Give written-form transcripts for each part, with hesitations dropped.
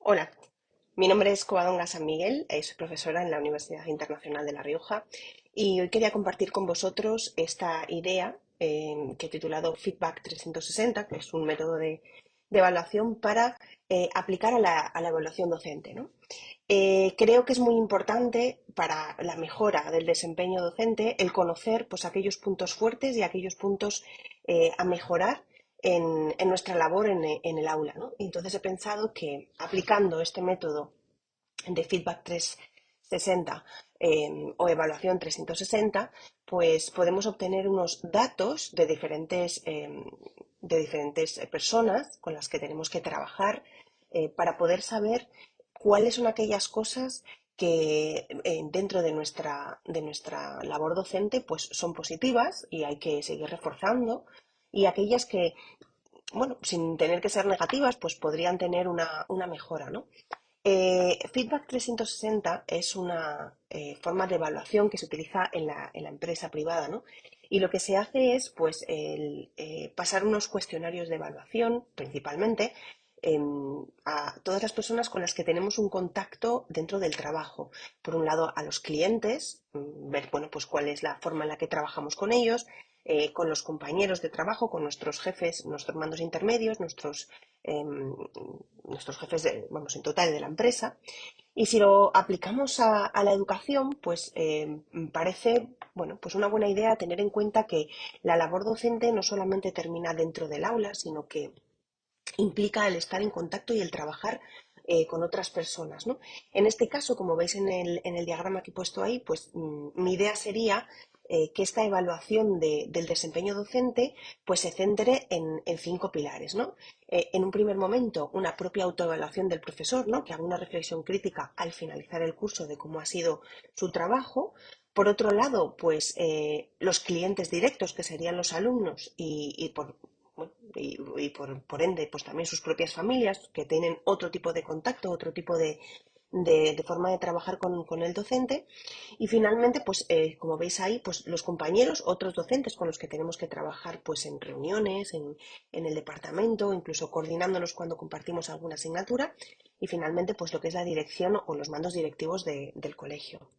Hola, mi nombre es Covadonga San Miguel, soy profesora en la Universidad Internacional de La Rioja y hoy quería compartir con vosotros esta idea que he titulado Feedback 360, que es un método de evaluación para aplicar a la evaluación docente, ¿no? Creo que es muy importante para la mejora del desempeño docente el conocer pues, aquellos puntos fuertes y aquellos puntos a mejorar en nuestra labor en el aula, ¿no? Y entonces he pensado que aplicando este método de feedback 360 o evaluación 360, pues podemos obtener unos datos de diferentes personas con las que tenemos que trabajar para poder saber cuáles son aquellas cosas que dentro de nuestra labor docente pues son positivas y hay que seguir reforzando y aquellas que, bueno, sin tener que ser negativas, pues podrían tener una mejora, ¿no? Feedback 360 es una forma de evaluación que se utiliza en la empresa privada, ¿no? Y lo que se hace es pues, pasar unos cuestionarios de evaluación, principalmente, a todas las personas con las que tenemos un contacto dentro del trabajo. Por un lado, a los clientes, ver bueno, pues, cuál es la forma en la que trabajamos con ellos, con los compañeros de trabajo, con nuestros jefes, nuestros mandos intermedios, nuestros jefes, vamos, en total de la empresa. Y si lo aplicamos a la educación, pues parece, bueno, pues una buena idea tener en cuenta que la labor docente no solamente termina dentro del aula, sino que implica el estar en contacto y el trabajar con otras personas, ¿no? En este caso, como veis en el diagrama que he puesto ahí, pues mi idea sería que esta evaluación del desempeño docente pues se centre en cinco pilares, ¿no? En un primer momento, una propia autoevaluación del profesor, ¿no? Que haga una reflexión crítica al finalizar el curso de cómo ha sido su trabajo. Por otro lado, pues los clientes directos, que serían los alumnos, y por, bueno, y por ende, pues también sus propias familias, que tienen otro tipo de contacto, otro tipo de forma de trabajar con el docente. Y finalmente, pues como veis ahí, pues los compañeros, otros docentes con los que tenemos que trabajar pues en reuniones, en el departamento, incluso coordinándonos cuando compartimos alguna asignatura. Y finalmente, pues lo que es la dirección o los mandos directivos del colegio.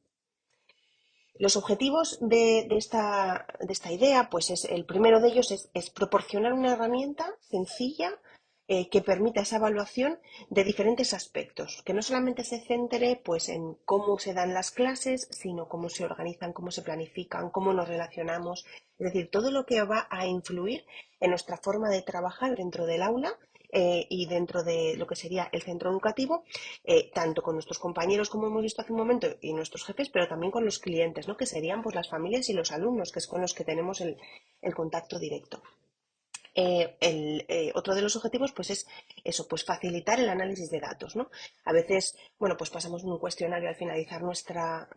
Los objetivos de esta idea, pues es, el primero de ellos es proporcionar una herramienta sencilla que permita esa evaluación de diferentes aspectos, que no solamente se centre pues, en cómo se dan las clases, sino cómo se organizan, cómo se planifican, cómo nos relacionamos, es decir, todo lo que va a influir en nuestra forma de trabajar dentro del aula y dentro de lo que sería el centro educativo, tanto con nuestros compañeros, como hemos visto hace un momento, y nuestros jefes, pero también con los clientes, ¿no? Que serían pues, las familias y los alumnos, que es con los que tenemos el contacto directo. Otro de los objetivos pues es eso, pues facilitar el análisis de datos, ¿no? A veces, bueno, pues pasamos un cuestionario al finalizar nuestra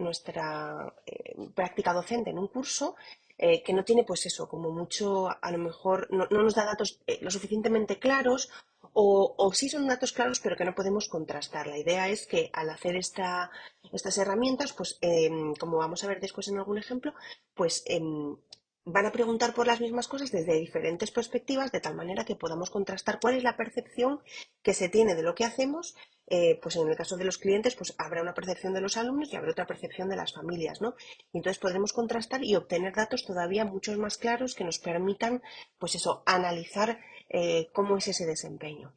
práctica docente en un curso que no tiene pues eso, como mucho, a lo mejor no nos da datos lo suficientemente claros o sí son datos claros pero que no podemos contrastar. La idea es que al hacer estas herramientas, pues como vamos a ver después en algún ejemplo, pues van a preguntar por las mismas cosas desde diferentes perspectivas, de tal manera que podamos contrastar cuál es la percepción que se tiene de lo que hacemos. Pues en el caso de los clientes, pues habrá una percepción de los alumnos y habrá otra percepción de las familias, ¿no? Y entonces podremos contrastar y obtener datos todavía muchos más claros que nos permitan, pues eso, analizar cómo es ese desempeño.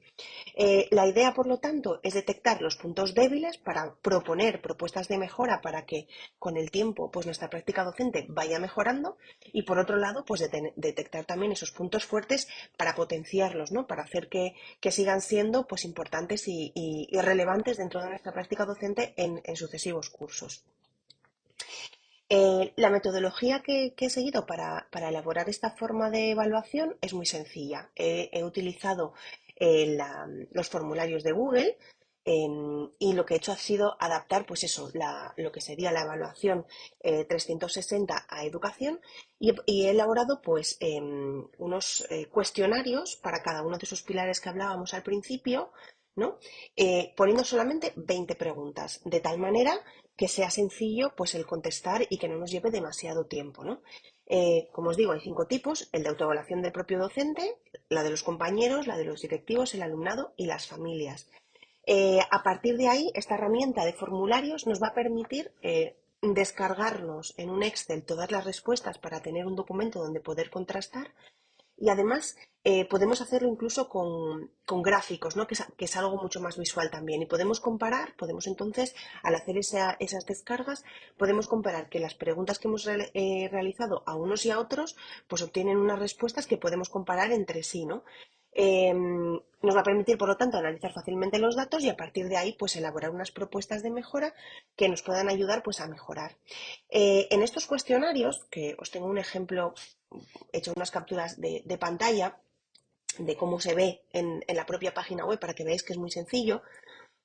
La idea, por lo tanto, es detectar los puntos débiles para proponer propuestas de mejora para que con el tiempo pues, nuestra práctica docente vaya mejorando y, por otro lado, pues, detectar también esos puntos fuertes para potenciarlos, ¿no? Para hacer que sigan siendo pues, importantes y relevantes dentro de nuestra práctica docente en sucesivos cursos. La metodología que he seguido para elaborar esta forma de evaluación es muy sencilla. He utilizado los formularios de Google y lo que he hecho ha sido adaptar pues eso, lo que sería la evaluación 360 a educación y he elaborado pues unos cuestionarios para cada uno de esos pilares que hablábamos al principio, ¿no? Poniendo solamente 20 preguntas, de tal manera que sea sencillo pues el contestar y que no nos lleve demasiado tiempo, ¿no? Como os digo, hay 5 tipos: el de autoevaluación del propio docente, la de los compañeros, la de los directivos, el alumnado y las familias. A partir de ahí, esta herramienta de formularios nos va a permitir descargarnos en un Excel todas las respuestas para tener un documento donde poder contrastar y además podemos hacerlo incluso con gráficos, ¿no? Que es algo mucho más visual también. Y podemos comparar, podemos entonces, al hacer esas descargas, podemos comparar que las preguntas que hemos realizado a unos y a otros, pues obtienen unas respuestas que podemos comparar entre sí, ¿no? Nos va a permitir, por lo tanto, analizar fácilmente los datos y a partir de ahí, pues elaborar unas propuestas de mejora que nos puedan ayudar, pues, a mejorar. En estos cuestionarios, que os tengo un ejemplo, he hecho unas capturas de pantalla de cómo se ve en la propia página web para que veáis que es muy sencillo,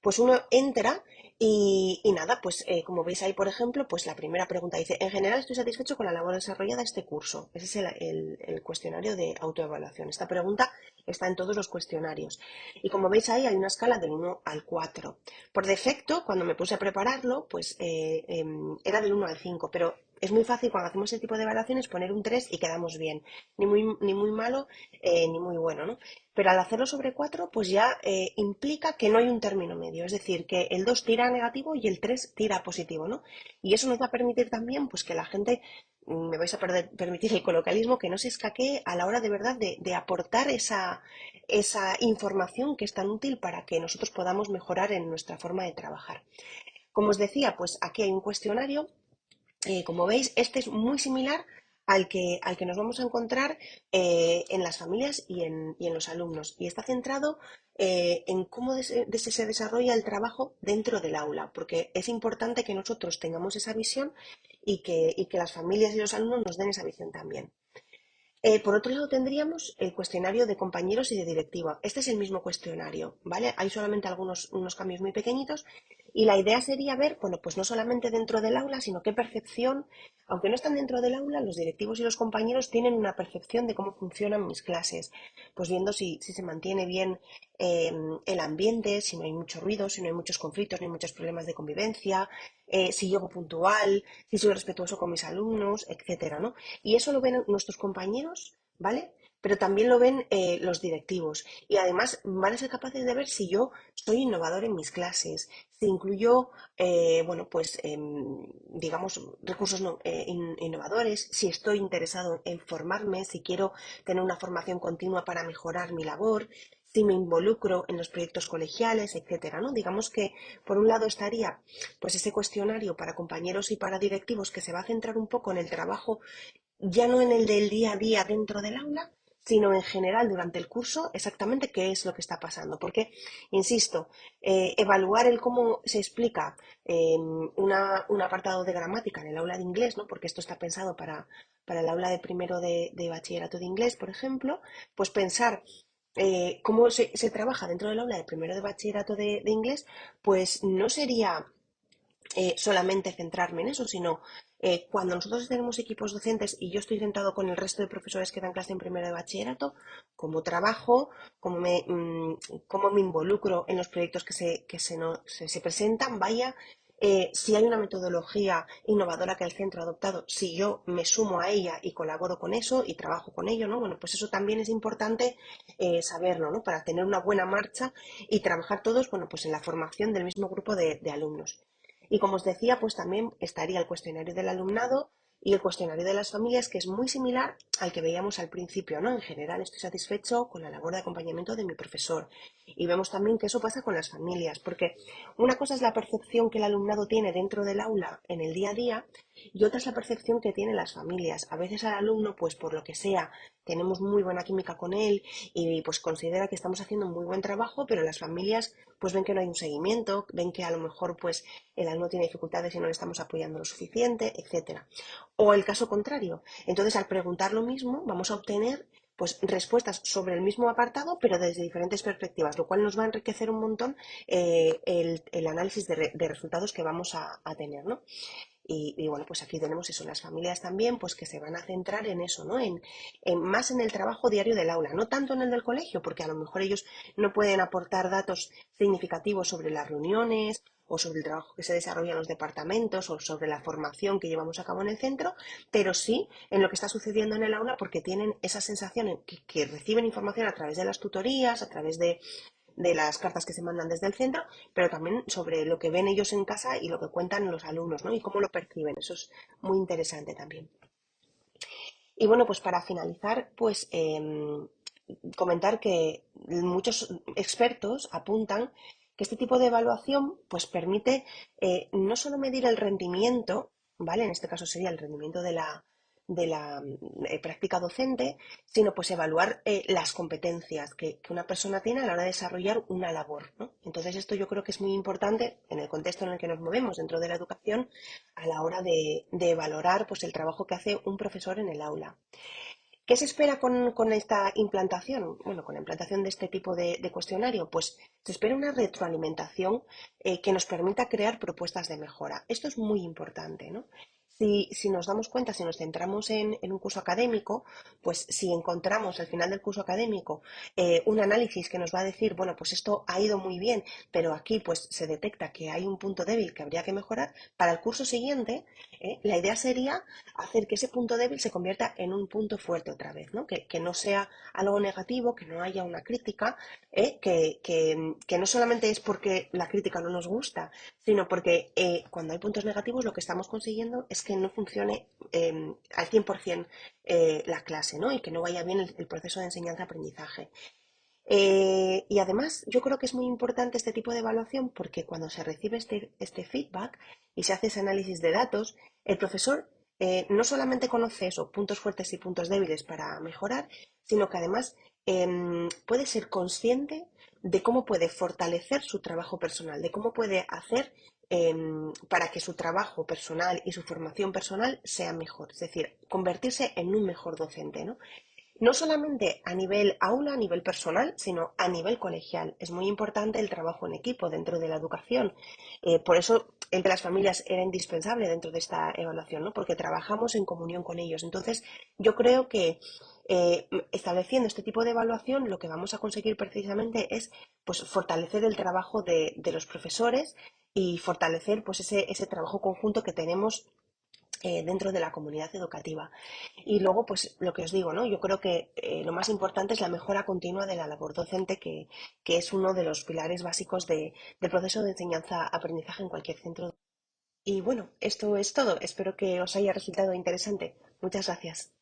pues uno entra y nada, pues como veis ahí, por ejemplo, pues la primera pregunta dice, en general estoy satisfecho con la labor desarrollada este curso. Ese es el cuestionario de autoevaluación. Esta pregunta está en todos los cuestionarios. Y como veis ahí, hay una escala del 1 al 4. Por defecto, cuando me puse a prepararlo, pues era del 1 al 5, pero es muy fácil cuando hacemos ese tipo de evaluaciones poner un 3 y quedamos bien. Ni muy malo, ni muy bueno, ¿no? Pero al hacerlo sobre 4, pues ya implica que no hay un término medio, es decir, que el 2 tira a negativo y el 3 tira a positivo, ¿no? Y eso nos va a permitir también pues, que la gente, me vais a permitir el coloquialismo, que no se escaquee a la hora de verdad de aportar esa información que es tan útil para que nosotros podamos mejorar en nuestra forma de trabajar. Como os decía, pues aquí hay un cuestionario como veis, este es muy similar al que nos vamos a encontrar en las familias y en los alumnos. Y está centrado en cómo se desarrolla el trabajo dentro del aula, porque es importante que nosotros tengamos esa visión y que las familias y los alumnos nos den esa visión también. Por otro lado, tendríamos el cuestionario de compañeros y de directiva. Este es el mismo cuestionario, ¿vale? Hay solamente unos cambios muy pequeñitos y la idea sería ver, bueno, pues no solamente dentro del aula, sino qué percepción, aunque no están dentro del aula, los directivos y los compañeros tienen una percepción de cómo funcionan mis clases, pues viendo si se mantiene bien eh, el ambiente, si no hay mucho ruido, si no hay muchos conflictos, ni muchos problemas de convivencia, si llego puntual, si soy respetuoso con mis alumnos, etcétera, ¿no? Y eso lo ven nuestros compañeros, ¿vale? Pero también lo ven los directivos. Y además van a ser capaces de ver si yo soy innovador en mis clases, si incluyo, bueno, pues, digamos, recursos innovadores, si estoy interesado en formarme, si quiero tener una formación continua para mejorar mi labor, si me involucro en los proyectos colegiales, etcétera, ¿no? Digamos que, por un lado, estaría pues ese cuestionario para compañeros y para directivos que se va a centrar un poco en el trabajo ya no en el del día a día dentro del aula, sino en general durante el curso, exactamente qué es lo que está pasando. Porque, insisto, evaluar el cómo se explica un apartado de gramática en el aula de inglés, ¿no? Porque esto está pensado para el aula de primero de bachillerato de inglés, por ejemplo, pues pensar cómo se trabaja dentro del aula de primero de bachillerato de inglés, pues no sería solamente centrarme en eso, sino cuando nosotros tenemos equipos docentes y yo estoy sentado con el resto de profesores que dan clase en primero de bachillerato, cómo trabajo, cómo me involucro en los proyectos que se presentan, vaya, si hay una metodología innovadora que el centro ha adoptado, si yo me sumo a ella y colaboro con eso y trabajo con ello, ¿no? Bueno, pues eso también es importante saberlo, ¿no? Para tener una buena marcha y trabajar todos, bueno, pues en la formación del mismo grupo de alumnos. Y como os decía, pues también estaría el cuestionario del alumnado y el cuestionario de las familias, que es muy similar al que veíamos al principio, ¿no? En general estoy satisfecho con la labor de acompañamiento de mi profesor. Y vemos también que eso pasa con las familias, porque una cosa es la percepción que el alumnado tiene dentro del aula en el día a día y otra es la percepción que tienen las familias. A veces al alumno, pues por lo que sea, tenemos muy buena química con él y pues considera que estamos haciendo un muy buen trabajo, pero las familias pues ven que no hay un seguimiento, ven que a lo mejor pues el alumno tiene dificultades y no le estamos apoyando lo suficiente, etcétera. O el caso contrario. Entonces, al preguntar lo mismo, vamos a obtener pues respuestas sobre el mismo apartado, pero desde diferentes perspectivas, lo cual nos va a enriquecer un montón el análisis de resultados que vamos a tener, ¿no? Y bueno, pues aquí tenemos eso, las familias también, pues que se van a centrar en eso, ¿no? Más en el trabajo diario del aula, no tanto en el del colegio, porque a lo mejor ellos no pueden aportar datos significativos sobre las reuniones o sobre el trabajo que se desarrolla en los departamentos o sobre la formación que llevamos a cabo en el centro, pero sí en lo que está sucediendo en el aula porque tienen esa sensación que reciben información a través de las tutorías, a través de las cartas que se mandan desde el centro, pero también sobre lo que ven ellos en casa y lo que cuentan los alumnos, ¿no? Y cómo lo perciben. Eso es muy interesante también. Y bueno, pues para finalizar, pues comentar que muchos expertos apuntan que este tipo de evaluación pues permite no solo medir el rendimiento, ¿vale? En este caso sería el rendimiento de la práctica docente, sino pues evaluar las competencias que una persona tiene a la hora de desarrollar una labor, ¿no? Entonces esto yo creo que es muy importante en el contexto en el que nos movemos dentro de la educación a la hora de valorar pues el trabajo que hace un profesor en el aula. ¿Qué se espera con esta implantación? Bueno, con la implantación de este tipo de cuestionario, pues se espera una retroalimentación que nos permita crear propuestas de mejora. Esto es muy importante, ¿no? Si nos damos cuenta, si nos centramos en un curso académico, pues si encontramos al final del curso académico un análisis que nos va a decir, bueno, pues esto ha ido muy bien, pero aquí pues se detecta que hay un punto débil que habría que mejorar, para el curso siguiente, la idea sería hacer que ese punto débil se convierta en un punto fuerte otra vez, ¿no? Que no sea algo negativo, que no haya una crítica, que no solamente es porque la crítica no nos gusta, sino porque cuando hay puntos negativos lo que estamos consiguiendo es que no funcione al 100% la clase, ¿no? Y que no vaya bien el proceso de enseñanza-aprendizaje. Y además, yo creo que es muy importante este tipo de evaluación porque cuando se recibe este feedback y se hace ese análisis de datos, el profesor no solamente conoce eso, puntos fuertes y puntos débiles para mejorar, sino que además puede ser consciente de cómo puede fortalecer su trabajo personal, de cómo puede hacer para que su trabajo personal y su formación personal sea mejor, es decir, convertirse en un mejor docente, ¿no? No solamente a nivel aula, a nivel personal, sino a nivel colegial. Es muy importante el trabajo en equipo dentro de la educación. Por eso el de las familias era indispensable dentro de esta evaluación, ¿no? Porque trabajamos en comunión con ellos. Entonces, yo creo que estableciendo este tipo de evaluación, lo que vamos a conseguir precisamente es pues, fortalecer el trabajo de los profesores y fortalecer pues, ese trabajo conjunto que tenemos dentro de la comunidad educativa. Y luego, pues lo que os digo, ¿no? Yo creo que lo más importante es la mejora continua de la labor docente, que es uno de los pilares básicos del proceso de enseñanza-aprendizaje en cualquier centro. Y bueno, esto es todo. Espero que os haya resultado interesante. Muchas gracias.